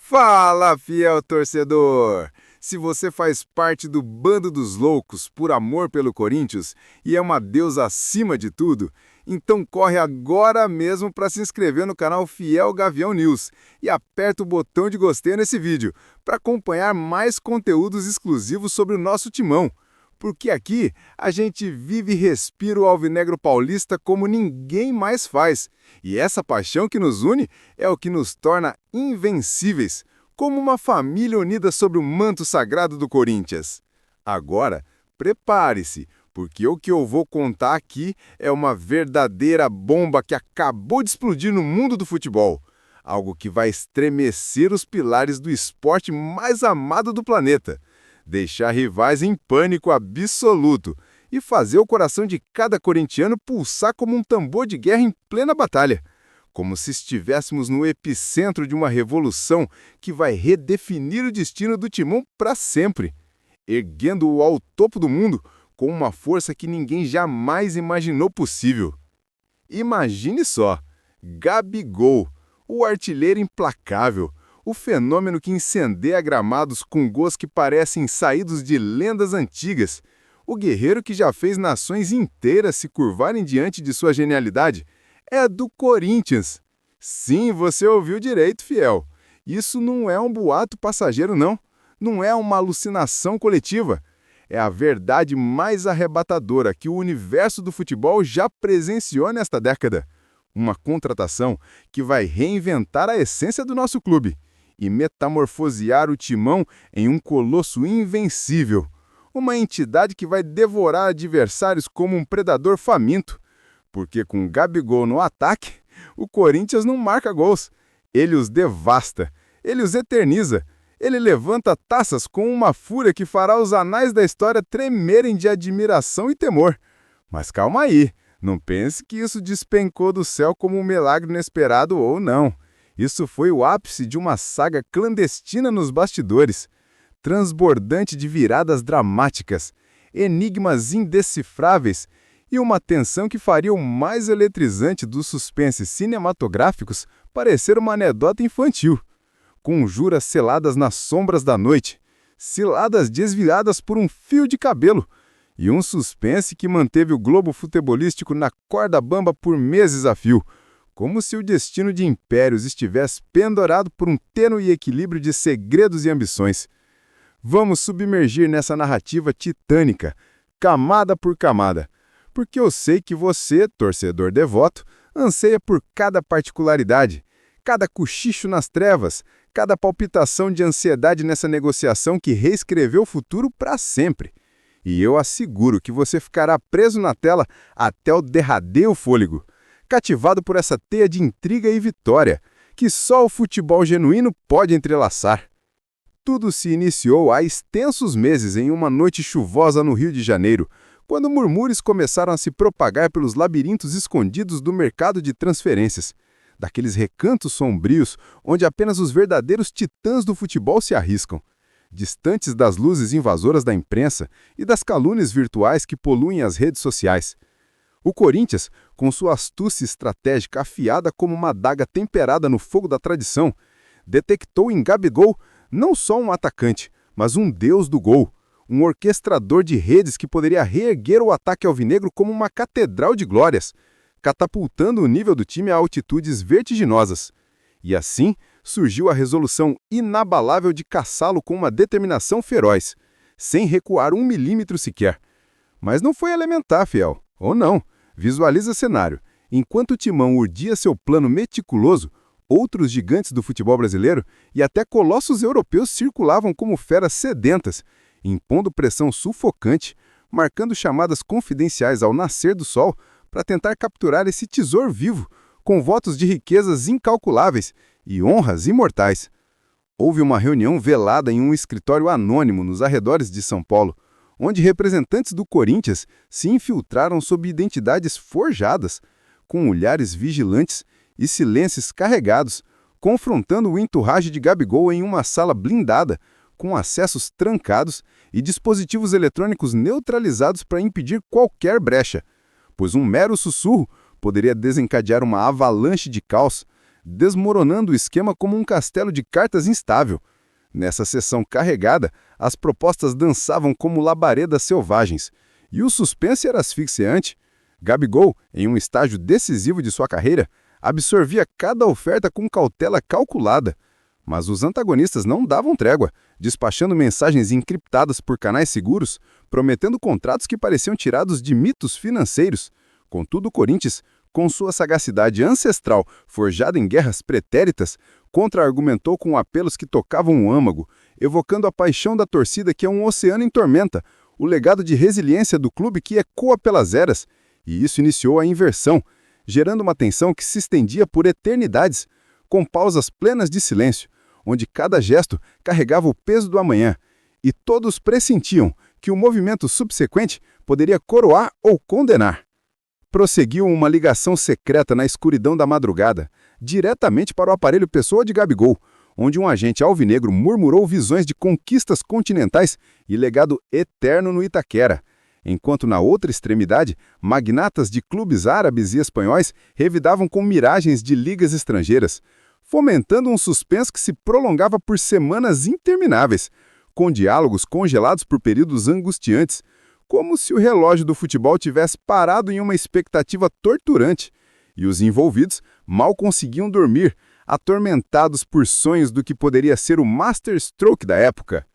Fala, fiel torcedor! Se você faz parte do bando dos loucos por amor pelo Corinthians e é uma deusa acima de tudo, então corre agora mesmo para se inscrever no canal Fiel Gavião News e aperta o botão de gostei nesse vídeo para acompanhar mais conteúdos exclusivos sobre o nosso timão. Porque aqui a gente vive e respira o alvinegro paulista como ninguém mais faz. E essa paixão que nos une é o que nos torna invencíveis, como uma família unida sob o manto sagrado do Corinthians. Agora, prepare-se, porque o que eu vou contar aqui é uma verdadeira bomba que acabou de explodir no mundo do futebol. Algo que vai estremecer os pilares do esporte mais amado do planeta. Deixar rivais em pânico absoluto e fazer o coração de cada corintiano pulsar como um tambor de guerra em plena batalha, como se estivéssemos no epicentro de uma revolução que vai redefinir o destino do timão para sempre, erguendo-o ao topo do mundo com uma força que ninguém jamais imaginou possível. Imagine só, Gabigol, o artilheiro implacável, o fenômeno que incendeia gramados com gols que parecem saídos de lendas antigas. O guerreiro que já fez nações inteiras se curvarem diante de sua genialidade é do Corinthians. Sim, você ouviu direito, fiel. Isso não é um boato passageiro, não. Não é uma alucinação coletiva. É a verdade mais arrebatadora que o universo do futebol já presenciou nesta década. Uma contratação que vai reinventar a essência do nosso clube e metamorfosear o timão em um colosso invencível. Uma entidade que vai devorar adversários como um predador faminto. Porque com Gabigol no ataque, o Corinthians não marca gols. Ele os devasta, ele os eterniza, ele levanta taças com uma fúria que fará os anais da história tremerem de admiração e temor. Mas calma aí, não pense que isso despencou do céu como um milagre inesperado ou não. Isso foi o ápice de uma saga clandestina nos bastidores, transbordante de viradas dramáticas, enigmas indecifráveis e uma tensão que faria o mais eletrizante dos suspenses cinematográficos parecer uma anedota infantil. Conjuras seladas nas sombras da noite, ciladas desviadas por um fio de cabelo, e um suspense que manteve o globo futebolístico na corda bamba por meses a fio, como se o destino de impérios estivesse pendurado por um tênue equilíbrio de segredos e ambições. Vamos submergir nessa narrativa titânica, camada por camada, porque eu sei que você, torcedor devoto, anseia por cada particularidade, cada cochicho nas trevas, cada palpitação de ansiedade nessa negociação que reescreveu o futuro para sempre. E eu asseguro que você ficará preso na tela até o derradeiro fôlego, cativado por essa teia de intriga e vitória, que só o futebol genuíno pode entrelaçar. Tudo se iniciou há extensos meses em uma noite chuvosa no Rio de Janeiro, quando murmúrios começaram a se propagar pelos labirintos escondidos do mercado de transferências, daqueles recantos sombrios onde apenas os verdadeiros titãs do futebol se arriscam, distantes das luzes invasoras da imprensa e das calúnias virtuais que poluem as redes sociais. O Corinthians, com sua astúcia estratégica afiada como uma adaga temperada no fogo da tradição, detectou em Gabigol não só um atacante, mas um deus do gol, um orquestrador de redes que poderia reerguer o ataque alvinegro como uma catedral de glórias, catapultando o nível do time a altitudes vertiginosas. E assim surgiu a resolução inabalável de caçá-lo com uma determinação feroz, sem recuar 1 milímetro sequer. Mas não foi elementar, fiel, ou não. Visualiza o cenário. Enquanto o timão urdia seu plano meticuloso, outros gigantes do futebol brasileiro e até colossos europeus circulavam como feras sedentas, impondo pressão sufocante, marcando chamadas confidenciais ao nascer do sol para tentar capturar esse tesouro vivo, com votos de riquezas incalculáveis e honras imortais. Houve uma reunião velada em um escritório anônimo nos arredores de São Paulo, onde representantes do Corinthians se infiltraram sob identidades forjadas, com olhares vigilantes e silêncios carregados, confrontando o entourage de Gabigol em uma sala blindada, com acessos trancados e dispositivos eletrônicos neutralizados para impedir qualquer brecha, pois um mero sussurro poderia desencadear uma avalanche de caos, desmoronando o esquema como um castelo de cartas instável. Nessa sessão carregada, as propostas dançavam como labaredas selvagens, e o suspense era asfixiante. Gabigol, em um estágio decisivo de sua carreira, absorvia cada oferta com cautela calculada. Mas os antagonistas não davam trégua, despachando mensagens encriptadas por canais seguros, prometendo contratos que pareciam tirados de mitos financeiros. Contudo, o Corinthians, com sua sagacidade ancestral forjada em guerras pretéritas, contra-argumentou com apelos que tocavam o âmago, evocando a paixão da torcida que é um oceano em tormenta, o legado de resiliência do clube que ecoa pelas eras. E isso iniciou a inversão, gerando uma tensão que se estendia por eternidades, com pausas plenas de silêncio, onde cada gesto carregava o peso do amanhã, e todos pressentiam que o movimento subsequente poderia coroar ou condenar. Prosseguiu uma ligação secreta na escuridão da madrugada, diretamente para o aparelho pessoa de Gabigol, onde um agente alvinegro murmurou visões de conquistas continentais e legado eterno no Itaquera, enquanto na outra extremidade, magnatas de clubes árabes e espanhóis revidavam com miragens de ligas estrangeiras, fomentando um suspense que se prolongava por semanas intermináveis, com diálogos congelados por períodos angustiantes, como se o relógio do futebol tivesse parado em uma expectativa torturante, e os envolvidos mal conseguiam dormir, atormentados por sonhos do que poderia ser o masterstroke da época.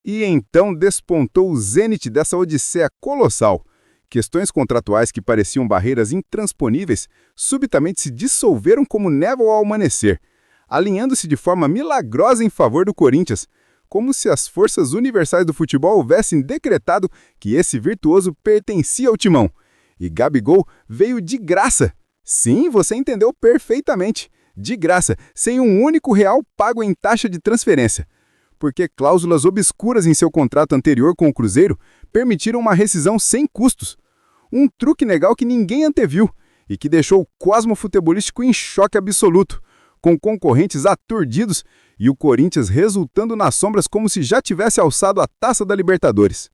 E então despontou o zênite dessa odisseia colossal. Questões contratuais que pareciam barreiras intransponíveis subitamente se dissolveram como névoa ao amanhecer, alinhando-se de forma milagrosa em favor do Corinthians, como se as forças universais do futebol houvessem decretado que esse virtuoso pertencia ao timão. E Gabigol veio de graça. Sim, você entendeu perfeitamente. De graça, sem um único real pago em taxa de transferência. Porque cláusulas obscuras em seu contrato anterior com o Cruzeiro permitiram uma rescisão sem custos. Um truque legal que ninguém anteviu e que deixou o cosmo futebolístico em choque absoluto, com concorrentes aturdidos e o Corinthians resultando nas sombras como se já tivesse alçado a taça da Libertadores.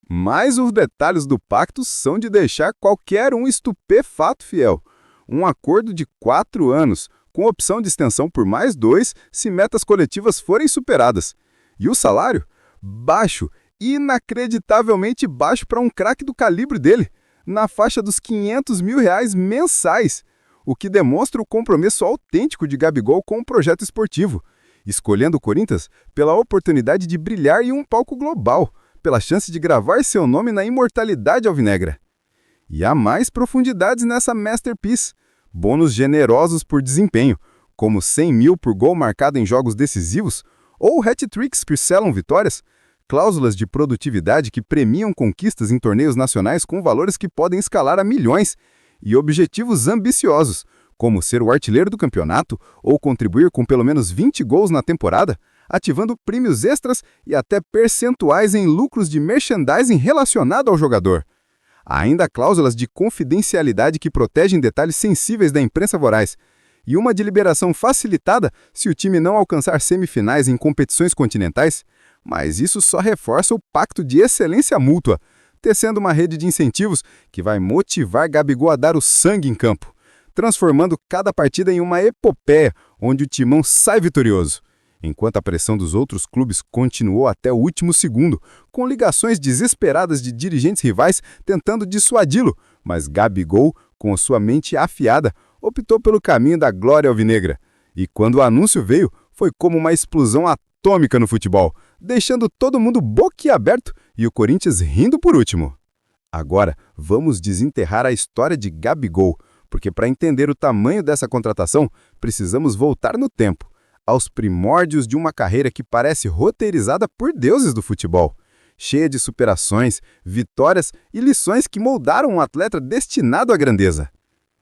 Mas os detalhes do pacto são de deixar qualquer um estupefato, fiel. Um acordo de 4 anos, com opção de extensão por mais 2 se metas coletivas forem superadas. E o salário? Baixo, inacreditavelmente baixo para um craque do calibre dele, na faixa dos R$500 mil mensais, o que demonstra o compromisso autêntico de Gabigol com o projeto esportivo, escolhendo o Corinthians pela oportunidade de brilhar em um palco global, pela chance de gravar seu nome na imortalidade alvinegra. E há mais profundidades nessa masterpiece, bônus generosos por desempenho, como 100 mil por gol marcado em jogos decisivos, ou hat-tricks que selam vitórias, cláusulas de produtividade que premiam conquistas em torneios nacionais com valores que podem escalar a milhões, e objetivos ambiciosos, como ser o artilheiro do campeonato ou contribuir com pelo menos 20 gols na temporada, ativando prêmios extras e até percentuais em lucros de merchandising relacionado ao jogador. Há ainda cláusulas de confidencialidade que protegem detalhes sensíveis da imprensa voraz, e uma de liberação facilitada se o time não alcançar semifinais em competições continentais, mas isso só reforça o pacto de excelência mútua, tecendo uma rede de incentivos que vai motivar Gabigol a dar o sangue em campo, transformando cada partida em uma epopeia onde o timão sai vitorioso, enquanto a pressão dos outros clubes continuou até o último segundo, com ligações desesperadas de dirigentes rivais tentando dissuadi-lo, mas Gabigol, com a sua mente afiada, optou pelo caminho da glória alvinegra. E quando o anúncio veio, foi como uma explosão atômica no futebol, deixando todo mundo boquiaberto e o Corinthians rindo por último. Agora, vamos desenterrar a história de Gabigol, porque para entender o tamanho dessa contratação, precisamos voltar no tempo, aos primórdios de uma carreira que parece roteirizada por deuses do futebol, cheia de superações, vitórias e lições que moldaram um atleta destinado à grandeza.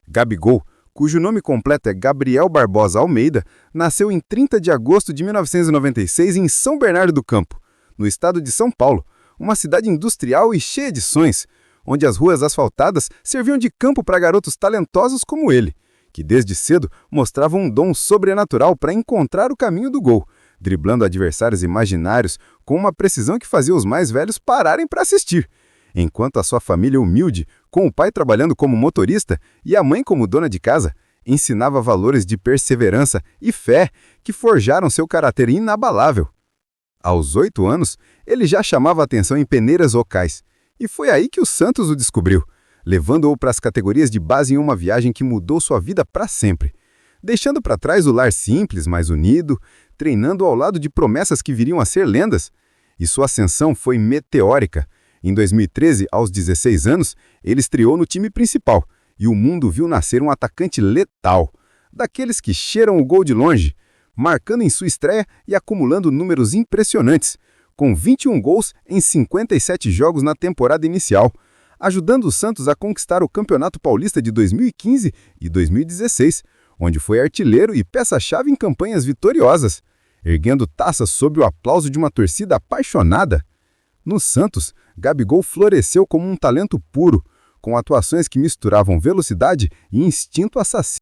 Gabigol, cujo nome completo é Gabriel Barbosa Almeida, nasceu em 30 de agosto de 1996 em São Bernardo do Campo, no estado de São Paulo, uma cidade industrial e cheia de sonhos, onde as ruas asfaltadas serviam de campo para garotos talentosos como ele, que desde cedo mostravam um dom sobrenatural para encontrar o caminho do gol, driblando adversários imaginários com uma precisão que fazia os mais velhos pararem para assistir, enquanto a sua família humilde, com o pai trabalhando como motorista e a mãe como dona de casa, Ensinava valores de perseverança e fé que forjaram seu caráter inabalável. Aos 8 anos, ele já chamava atenção em peneiras ocais, e foi aí que o Santos o descobriu, levando-o para as categorias de base em uma viagem que mudou sua vida para sempre, deixando para trás o lar simples, mais unido, treinando ao lado de promessas que viriam a ser lendas. E sua ascensão foi meteórica. Em 2013, aos 16 anos, ele estreou no time principal, e o mundo viu nascer um atacante letal, daqueles que cheiram o gol de longe, marcando em sua estreia e acumulando números impressionantes, com 21 gols em 57 jogos na temporada inicial, ajudando o Santos a conquistar o Campeonato Paulista de 2015 e 2016, onde foi artilheiro e peça-chave em campanhas vitoriosas, erguendo taças sob o aplauso de uma torcida apaixonada. No Santos, Gabigol floresceu como um talento puro, com atuações que misturavam velocidade e instinto assassino.